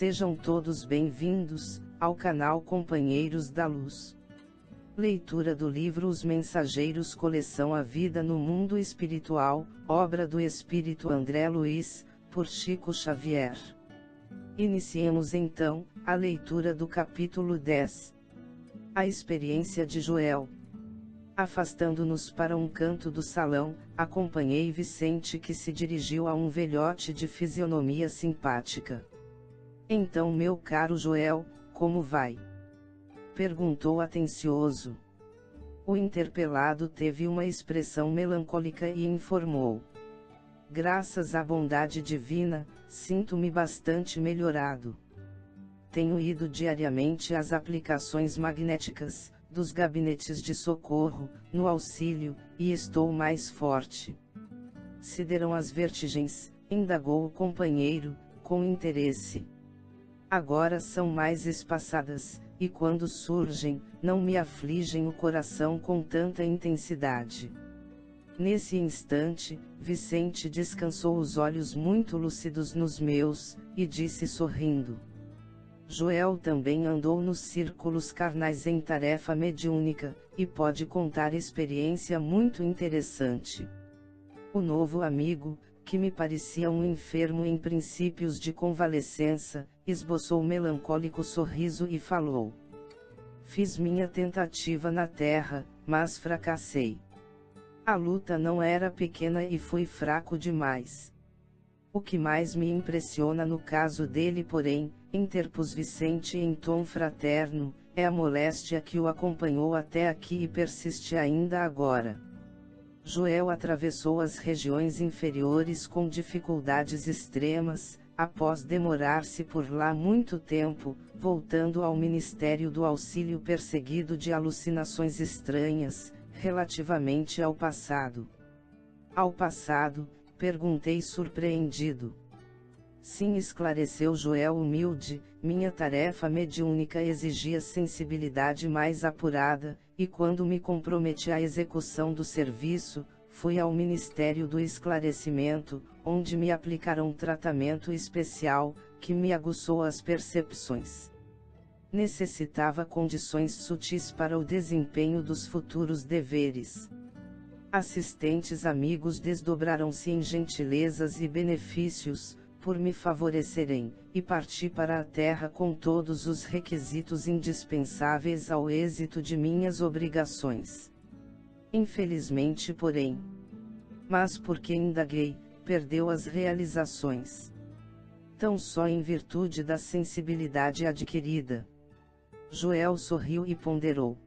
Sejam todos bem-vindos ao canal Companheiros da Luz. Leitura do livro Os Mensageiros, coleção A Vida no Mundo Espiritual, obra do Espírito André Luiz, por Chico Xavier. Iniciemos então a leitura do capítulo 10. A experiência de Joel. Afastando-nos para um canto do salão, acompanhei Vicente, que se dirigiu a um velhote de fisionomia simpática. Então, meu caro Joel, como vai? Perguntou atencioso. O interpelado teve uma expressão melancólica e informou: graças à bondade divina, sinto-me bastante melhorado. Tenho ido diariamente às aplicações magnéticas dos gabinetes de socorro, no auxílio, e estou mais forte. Se deram as vertigens? Indagou o companheiro, com interesse. Agora são mais espaçadas, e quando surgem, não me afligem o coração com tanta intensidade. Nesse instante, Vicente descansou os olhos muito lúcidos nos meus, e disse sorrindo: Joel também andou nos círculos carnais em tarefa mediúnica, e pode contar experiência muito interessante. O novo amigo, que me parecia um enfermo em princípios de convalescença, esboçou melancólico sorriso e falou: fiz minha tentativa na terra, mas fracassei. A luta não era pequena e fui fraco demais. O que mais me impressiona no caso dele, porém, interpôs Vicente em tom fraterno, é a moléstia que o acompanhou até aqui e persiste ainda agora. Joel atravessou as regiões inferiores com dificuldades extremas, após demorar-se por lá muito tempo, voltando ao Ministério do Auxílio perseguido de alucinações estranhas, relativamente ao passado. Ao passado? Perguntei surpreendido. Sim, esclareceu Joel humilde, minha tarefa mediúnica exigia sensibilidade mais apurada, e quando me comprometi à execução do serviço, fui ao Ministério do Esclarecimento, onde me aplicaram um tratamento especial, que me aguçou as percepções. Necessitava condições sutis para o desempenho dos futuros deveres. Assistentes amigos desdobraram-se em gentilezas e benefícios, por me favorecerem, e parti para a terra com todos os requisitos indispensáveis ao êxito de minhas obrigações. Infelizmente, porém. Mas porque indaguei, perdeu as realizações. Tão só em virtude da sensibilidade adquirida. Joel sorriu e ponderou.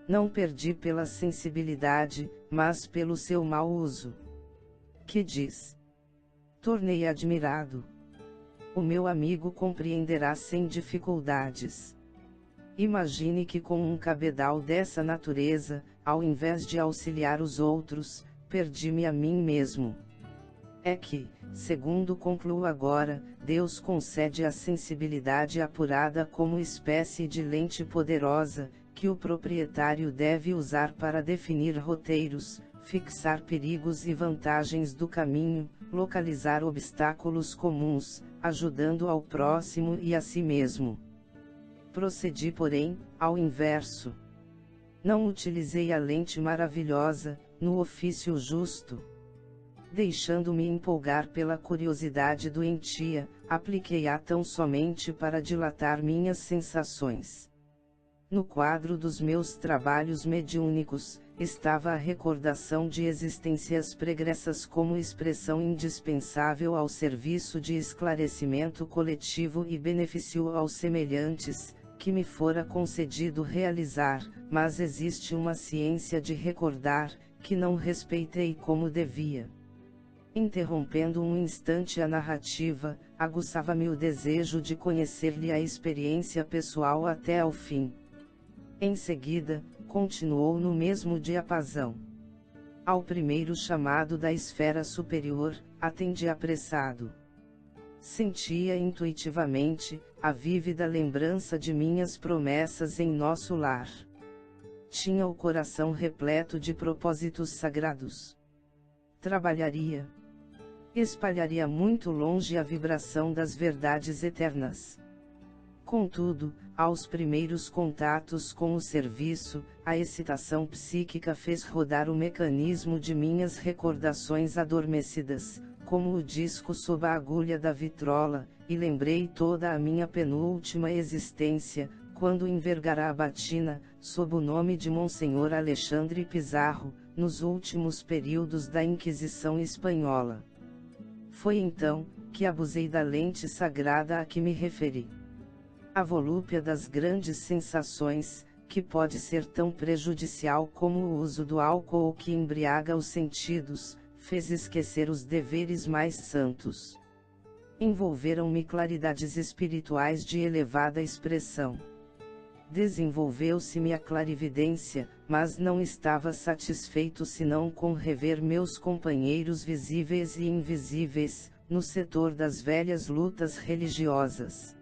Não perdi pela sensibilidade, mas pelo seu mau uso. Que diz? Tornei admirado. O meu amigo compreenderá sem dificuldades. Imagine que com um cabedal dessa natureza, ao invés de auxiliar os outros, perdi-me a mim mesmo. É que, segundo concluo agora, Deus concede a sensibilidade apurada como espécie de lente poderosa, que o proprietário deve usar para definir roteiros, fixar perigos e vantagens do caminho, localizar obstáculos comuns, ajudando ao próximo e a si mesmo. Procedi, porém, ao inverso. Não utilizei a lente maravilhosa, no ofício justo. Deixando-me empolgar pela curiosidade doentia, apliquei-a tão somente para dilatar minhas sensações. No quadro dos meus trabalhos mediúnicos, estava a recordação de existências pregressas como expressão indispensável ao serviço de esclarecimento coletivo e benefício aos semelhantes, que me fora concedido realizar, mas existe uma ciência de recordar, que não respeitei como devia. Interrompendo um instante a narrativa, aguçava-me o desejo de conhecer-lhe a experiência pessoal até ao fim. Em seguida, continuou no mesmo diapasão. Ao primeiro chamado da esfera superior, atendi apressado. Sentia intuitivamente a vívida lembrança de minhas promessas em nosso lar. Tinha o coração repleto de propósitos sagrados. Trabalharia. espalharia muito longe a vibração das verdades eternas. Contudo, aos primeiros contatos com o serviço, a excitação psíquica fez rodar o mecanismo de minhas recordações adormecidas, como o disco sob a agulha da vitrola, e lembrei toda a minha penúltima existência, quando envergara a batina, sob o nome de Monsenhor Alexandre Pizarro, nos últimos períodos da Inquisição Espanhola. Foi então, que abusei da lente sagrada a que me referi. A volúpia das grandes sensações, que pode ser tão prejudicial como o uso do álcool ou que embriaga os sentidos, fez esquecer os deveres mais santos. Envolveram-me claridades espirituais de elevada expressão. Desenvolveu-se-me a clarividência, mas não estava satisfeito senão com rever meus companheiros visíveis e invisíveis, no setor das velhas lutas religiosas.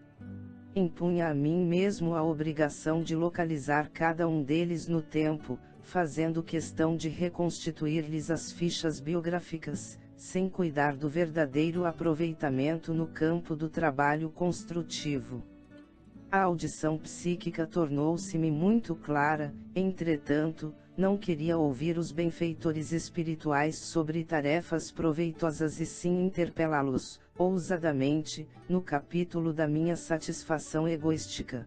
Impunha a mim mesmo a obrigação de localizar cada um deles no tempo, fazendo questão de reconstituir-lhes as fichas biográficas, sem cuidar do verdadeiro aproveitamento no campo do trabalho construtivo. A audição psíquica tornou-se-me muito clara, entretanto, não queria ouvir os benfeitores espirituais sobre tarefas proveitosas e sim interpelá-los, ousadamente, no capítulo da minha satisfação egoística.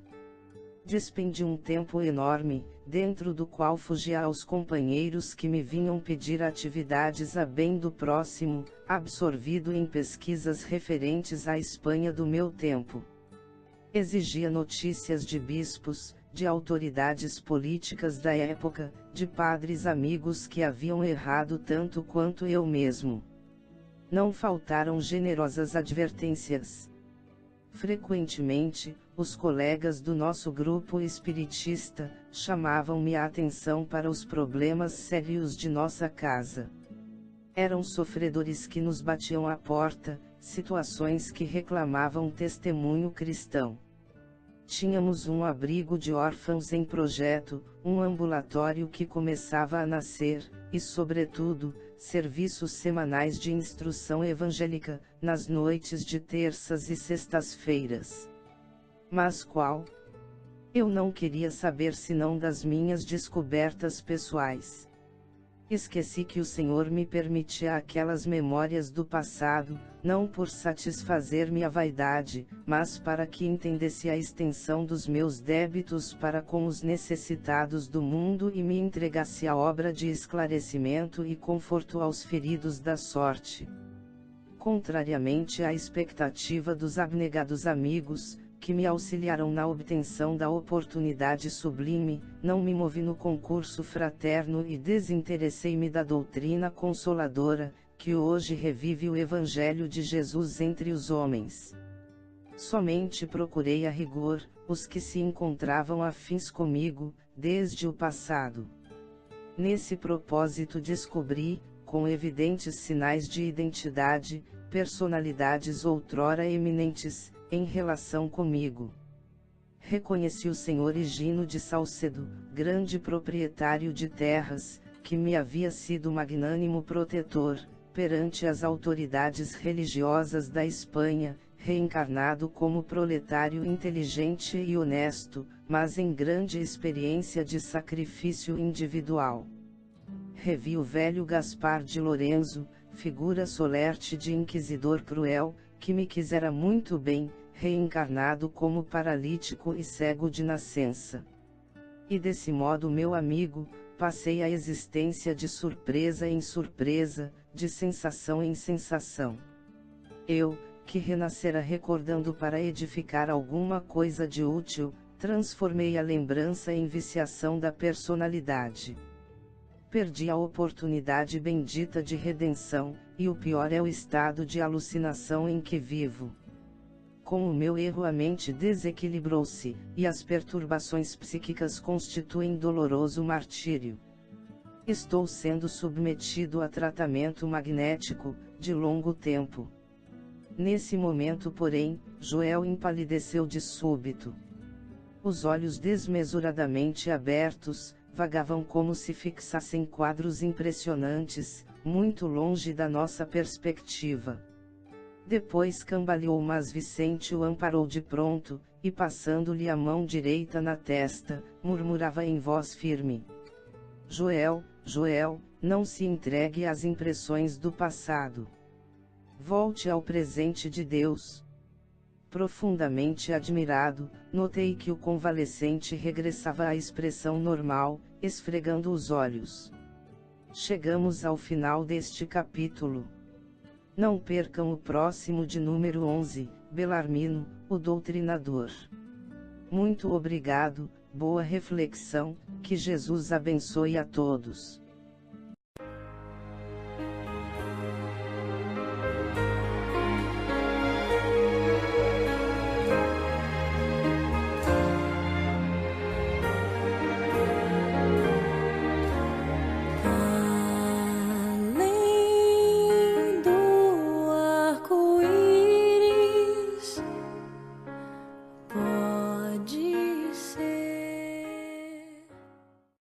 Despendi um tempo enorme, dentro do qual fugia aos companheiros que me vinham pedir atividades a bem do próximo, absorvido em pesquisas referentes à Espanha do meu tempo. Exigia notícias de bispos, de autoridades políticas da época, de padres amigos que haviam errado tanto quanto eu mesmo. Não faltaram generosas advertências. Frequentemente, os colegas do nosso grupo espiritista chamavam-me a atenção para os problemas sérios de nossa casa. Eram sofredores que nos batiam à porta, situações que reclamavam testemunho cristão. Tínhamos um abrigo de órfãos em projeto, um ambulatório que começava a nascer, e sobretudo, serviços semanais de instrução evangélica, nas noites de terças e sextas-feiras. Mas qual? Eu não queria saber senão das minhas descobertas pessoais. Esqueci que o Senhor me permitia aquelas memórias do passado, não por satisfazer-me a vaidade, mas para que entendesse a extensão dos meus débitos para com os necessitados do mundo e me entregasse a obra de esclarecimento e conforto aos feridos da sorte. Contrariamente à expectativa dos abnegados amigos, que me auxiliaram na obtenção da oportunidade sublime, não me movi no concurso fraterno e desinteressei-me da doutrina consoladora, que hoje revive o Evangelho de Jesus entre os homens. Somente procurei a rigor, os que se encontravam afins comigo, desde o passado. Nesse propósito descobri, com evidentes sinais de identidade, personalidades outrora eminentes, em relação comigo. Reconheci o senhor Higino de Salcedo, grande proprietário de terras, que me havia sido magnânimo protetor, perante as autoridades religiosas da Espanha, reencarnado como proletário inteligente e honesto, mas em grande experiência de sacrifício individual. Revi o velho Gaspar de Lorenzo, figura solerte de inquisidor cruel, que me quisera muito bem, reencarnado como paralítico e cego de nascença. E desse modo, meu amigo, passei a existência de surpresa em surpresa, de sensação em sensação. Eu, que renascera recordando para edificar alguma coisa de útil, transformei a lembrança em viciação da personalidade. Perdi a oportunidade bendita de redenção, e o pior é o estado de alucinação em que vivo. Com o meu erro a mente desequilibrou-se, e as perturbações psíquicas constituem doloroso martírio. Estou sendo submetido a tratamento magnético, de longo tempo. Nesse momento, porém, Joel empalideceu de súbito. Os olhos desmesuradamente abertos, vagavam como se fixassem quadros impressionantes, muito longe da nossa perspectiva. Depois cambaleou, mas Vicente o amparou de pronto, e passando-lhe a mão direita na testa, murmurava em voz firme: Joel, Joel, não se entregue às impressões do passado. Volte ao presente de Deus. Profundamente admirado, notei que o convalescente regressava à expressão normal, esfregando os olhos. Chegamos ao final deste capítulo. Não percam o próximo de número 11, Belarmino, o Doutrinador. Muito obrigado, boa reflexão, que Jesus abençoe a todos.